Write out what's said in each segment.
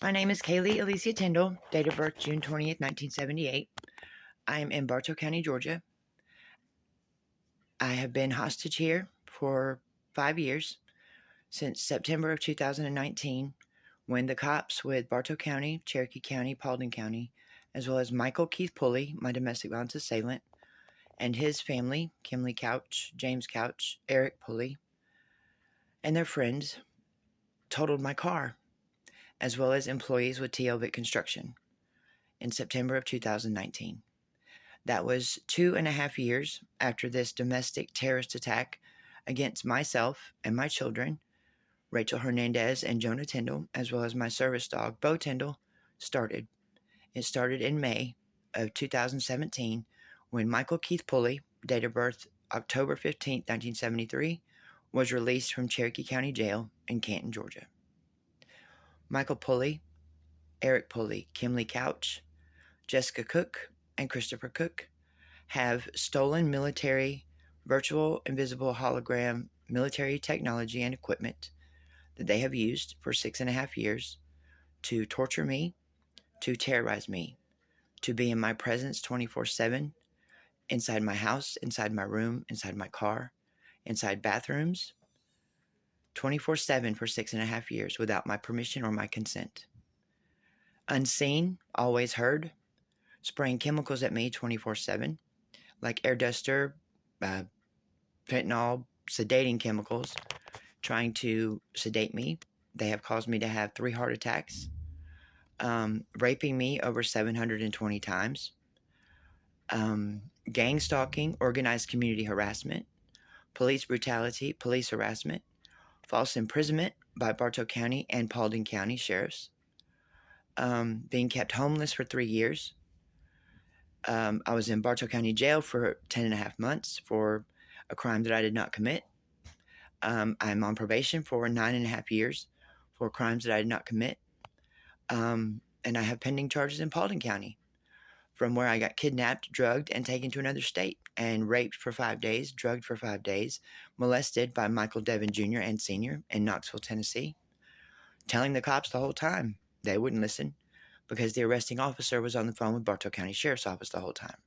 My name is Kaylee Alicia Tyndall, date of birth June 20th, 1978. I am in Bartow County, Georgia. I have been hostage here for 5 years, since September of 2019, when the cops with Bartow County, Cherokee County, Paulding County, as well as Michael Keith Pulley, my domestic violence assailant, and his family, Kimley Couch, James Couch, Eric Pulley, and their friends, totaled my car, as well as employees with T.L. Vic Construction, in September of 2019. That was 2.5 years after this domestic terrorist attack against myself and my children, Rachel Hernandez and Jonah Tyndall, as well as my service dog, Bo Tyndall, started. It started in May of 2017 when Michael Keith Pulley, date of birth October 15th, 1973, was released from Cherokee County Jail in Canton, Georgia. Michael Pulley, Eric Pulley, Kimley Couch, Jessica Cook, and Christopher Cook have stolen military, virtual, invisible, hologram, military technology and equipment that they have used for 6.5 years to torture me, to terrorize me, to be in my presence 24/7, inside my house, inside my room, inside my car, inside bathrooms, 24/7 for 6.5 years without my permission or my consent. Unseen, always heard, spraying chemicals at me 24/7, like air duster, fentanyl, sedating chemicals, trying to sedate me. They have caused me to have 3 heart attacks, raping me over 720 times, gang stalking, organized community harassment, police brutality, police harassment, false imprisonment by Bartow County and Paulding County sheriffs, being kept homeless for 3 years. I was in Bartow County Jail for 10.5 months for a crime that I did not commit. I'm on probation for 9.5 years for crimes that I did not commit. And I have pending charges in Paulding County, from where I got kidnapped, drugged, and taken to another state, and raped for 5 days, drugged for 5 days, molested by Michael Devin Jr. and Sr. in Knoxville, Tennessee, telling the cops the whole time. They wouldn't listen because the arresting officer was on the phone with Bartow County Sheriff's Office the whole time.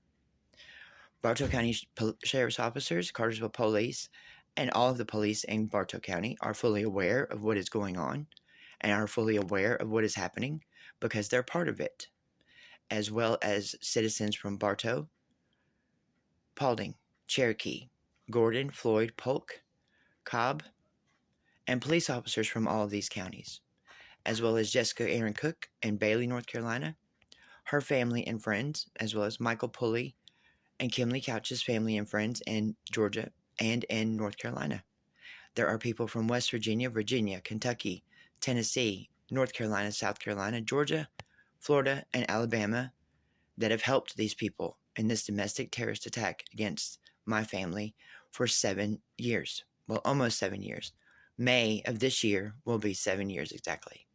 Bartow County Sheriff's officers, Cartersville Police, and all of the police in Bartow County are fully aware of what is going on and are fully aware of what is happening because they're part of it, as well as citizens from Bartow, Paulding, Cherokee, Gordon, Floyd, Polk, Cobb, and police officers from all of these counties, as well as Jessica Aaron Cook in Bailey, North Carolina, her family and friends, as well as Michael Pulley and Kimley Couch's family and friends in Georgia and in North Carolina. There are people from West Virginia, Virginia, Kentucky, Tennessee, North Carolina, South Carolina, Georgia, Florida, and Alabama that have helped these people in this domestic terrorist attack against my family for 7 years. Well, almost 7 years. May of this year will be 7 years exactly.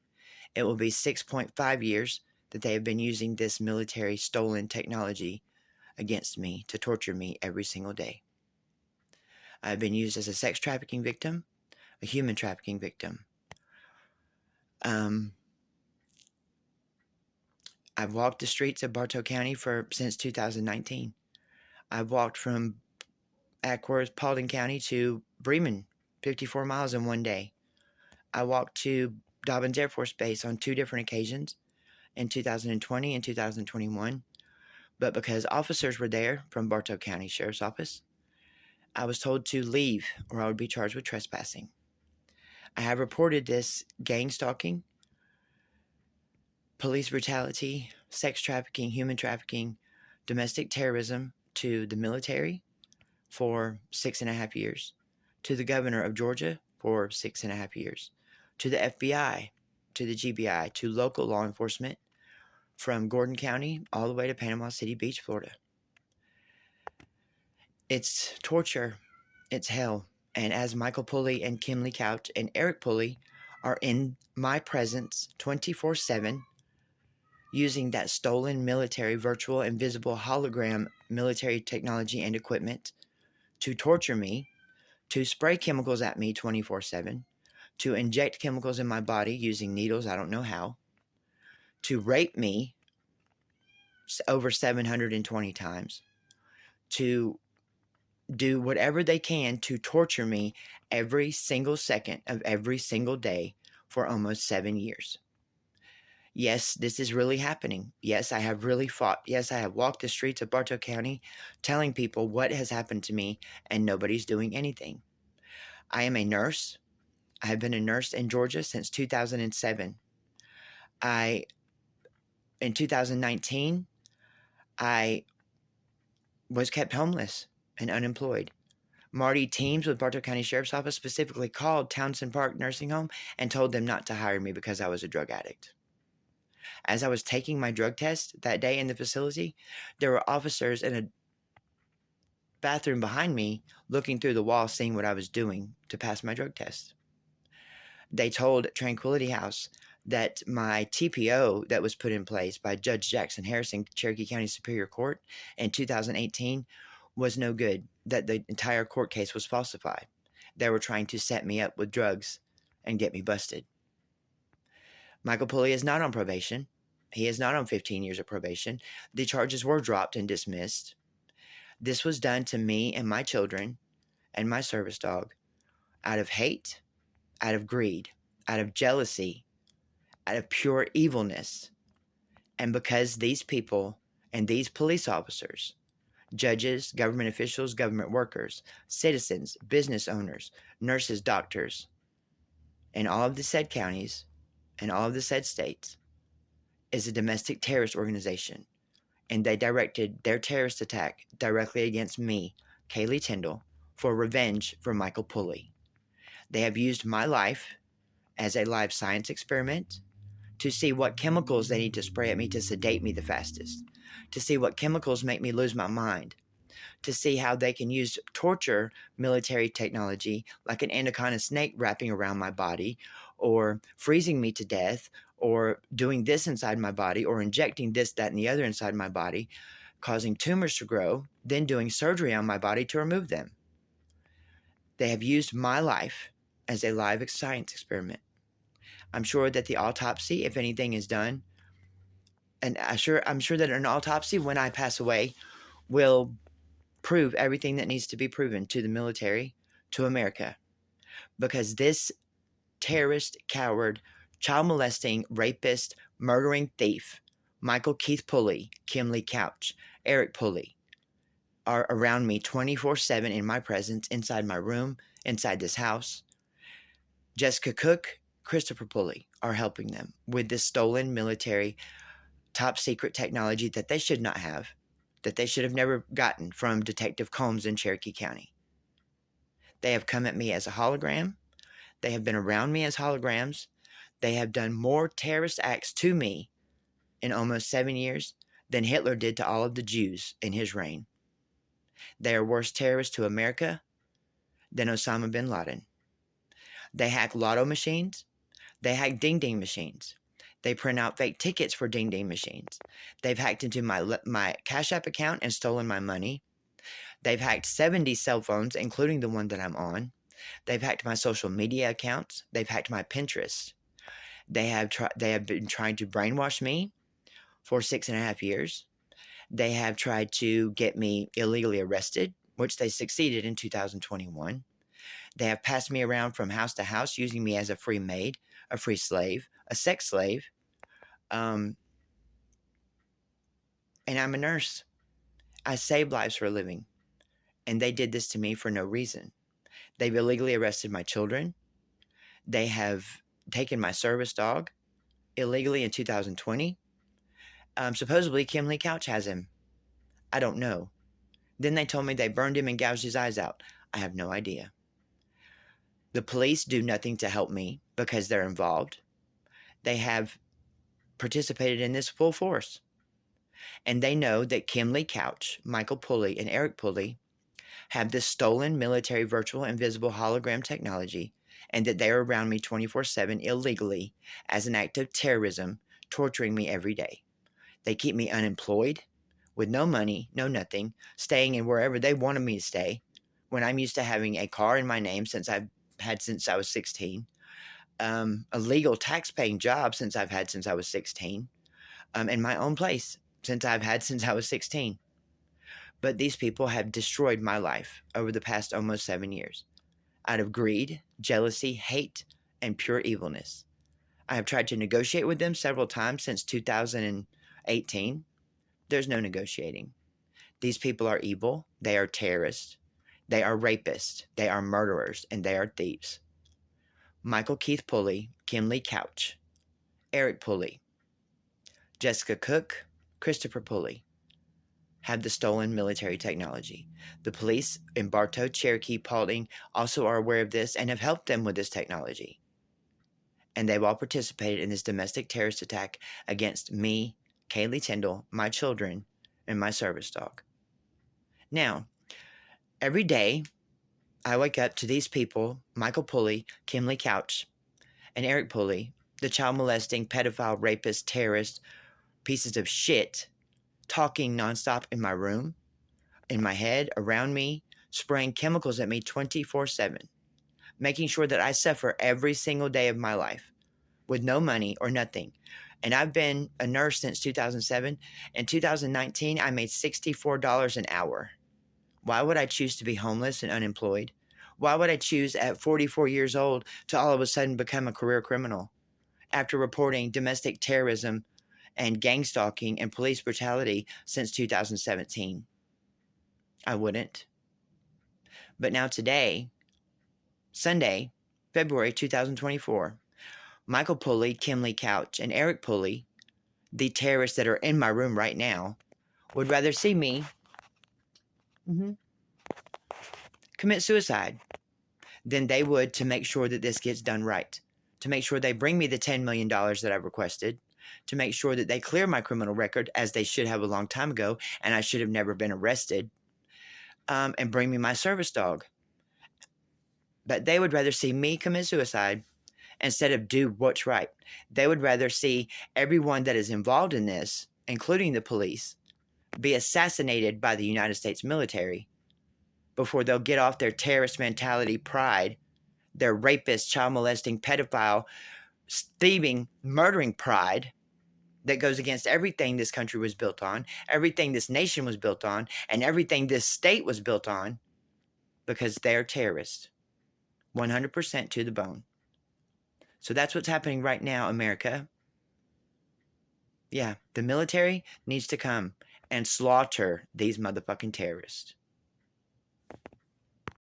It will be 6.5 years that they have been using this military stolen technology against me to torture me every single day. I've been used as a sex trafficking victim, a human trafficking victim. I've walked the streets of Bartow County since 2019. I've walked from Ackworth, Paulding County to Bremen, 54 miles in one day. I walked to Dobbins Air Force Base on 2 different occasions in 2020 and 2021. But because officers were there from Bartow County Sheriff's Office, I was told to leave or I would be charged with trespassing. I have reported this gang stalking, police brutality, sex trafficking, human trafficking, domestic terrorism to the military for 6.5 years, to the governor of Georgia for 6.5 years, to the FBI, to the GBI, to local law enforcement from Gordon County all the way to Panama City Beach, Florida. It's torture. It's hell. And as Michael Pulley and Kimley Couch and Eric Pulley are in my presence 24/7, using that stolen military, virtual, invisible, hologram military technology and equipment to torture me, to spray chemicals at me 24/7, to inject chemicals in my body using needles, I don't know how, to rape me over 720 times, to do whatever they can to torture me every single second of every single day for almost 7 years. Yes, this is really happening. Yes, I have really fought. Yes, I have walked the streets of Bartow County telling people what has happened to me, and nobody's doing anything. I am a nurse. I have been a nurse in Georgia since 2007. In 2019, I was kept homeless and unemployed. Marty Teams with Bartow County Sheriff's Office specifically called Townsend Park Nursing Home and told them not to hire me because I was a drug addict. As I was taking my drug test that day in the facility, there were officers in a bathroom behind me looking through the wall, seeing what I was doing to pass my drug test. They told Tranquility House that my TPO that was put in place by Judge Jackson Harrison, Cherokee County Superior Court in 2018 was no good, that the entire court case was falsified. They were trying to set me up with drugs and get me busted. Michael Pulley is not on probation. He is not on 15 years of probation. The charges were dropped and dismissed. This was done to me and my children and my service dog out of hate, out of greed, out of jealousy, out of pure evilness. And because these people and these police officers, judges, government officials, government workers, citizens, business owners, nurses, doctors, in all of the said counties and all of the said states, is a domestic terrorist organization. And they directed their terrorist attack directly against me, Kaylee Tyndall, for revenge for Michael Pulley. They have used my life as a live science experiment to see what chemicals they need to spray at me to sedate me the fastest, to see what chemicals make me lose my mind, to see how they can use torture military technology like an anaconda snake wrapping around my body, or freezing me to death, or doing this inside my body, or injecting this, that, and the other inside my body, causing tumors to grow, then doing surgery on my body to remove them. They have used my life as a live science experiment. I'm sure that the autopsy, if anything is done, and I'm sure that an autopsy, when I pass away, will prove everything that needs to be proven to the military, to America. Because this terrorist, coward, child molesting, rapist, murdering thief, Michael Keith Pulley, Kim Lee Couch, Eric Pulley, are around me 24/7 in my presence, inside my room, inside this house. Jessica Cook, Christopher Pulley are helping them with this stolen military top secret technology that they should not have, that they should have never gotten from Detective Combs in Cherokee County. They have come at me as a hologram. They have been around me as holograms. They have done more terrorist acts to me in almost 7 years than Hitler did to all of the Jews in his reign. They are worse terrorists to America than Osama bin Laden. They hack lotto machines. They hack ding-ding machines. They print out fake tickets for ding-ding machines. They've hacked into my Cash App account and stolen my money. They've hacked 70 cell phones, including the one that I'm on. They've hacked my social media accounts. They've hacked my Pinterest. They have been trying to brainwash me for 6.5 years. They have tried to get me illegally arrested, which they succeeded in 2021. They have passed me around from house to house, using me as a free maid, a free slave, a sex slave. And I'm a nurse. I save lives for a living. And they did this to me for no reason. They've illegally arrested my children. They have taken my service dog illegally in 2020. Supposedly, Kim Lee Couch has him. I don't know. Then they told me they burned him and gouged his eyes out. I have no idea. The police do nothing to help me because they're involved. They have participated in this full force. And they know that Kim Lee Couch, Michael Pulley, and Eric Pulley have this stolen military virtual invisible hologram technology, and that they are around me 24/7 illegally as an act of terrorism, torturing me every day. They keep me unemployed, with no money, no nothing, staying in wherever they wanted me to stay, when I'm used to having a car in my name since I was 16, a legal tax-paying job since I was 16, in my own place since I was 16. But these people have destroyed my life over the past almost 7 years out of greed, jealousy, hate, and pure evilness. I have tried to negotiate with them several times since 2018. There's no negotiating. These people are evil. They are terrorists. They are rapists. They are murderers. And they are thieves. Michael Keith Pulley, Kim Lee Couch, Eric Pulley, Jessica Cook, Christopher Pulley have the stolen military technology. The police in Bartow, Cherokee, Paulding also are aware of this and have helped them with this technology. And they've all participated in this domestic terrorist attack against me, Kaylee Tyndall, my children, and my service dog. Now, every day I wake up to these people, Michael Pulley, Kim Lee Couch, and Eric Pulley, the child molesting, pedophile, rapist, terrorist, pieces of shit, talking nonstop in my room, in my head, around me, spraying chemicals at me 24/7, making sure that I suffer every single day of my life with no money or nothing. And I've been a nurse since 2007. In 2019, I made $64 an hour. Why would I choose to be homeless and unemployed? Why would I choose at 44 years old to all of a sudden become a career criminal after reporting domestic terrorism and gang stalking and police brutality since 2017? I wouldn't. But now today, Sunday, February 2024, Michael Pulley, Kim Lee Couch, and Eric Pulley, the terrorists that are in my room right now, would rather see me commit suicide than they would to make sure that this gets done right, to make sure they bring me the $10 million that I've requested, to make sure that they clear my criminal record, as they should have a long time ago, and I should have never been arrested, and bring me my service dog. But they would rather see me commit suicide instead of do what's right. They would rather see everyone that is involved in this, including the police, be assassinated by the United States military before they'll get off their terrorist mentality pride, their rapist, child molesting, pedophile, thieving, murdering pride that goes against everything this country was built on, everything this nation was built on, and everything this state was built on, because they're terrorists, 100% to the bone. So that's what's happening right now, America. Yeah, the military needs to come and slaughter these motherfucking terrorists.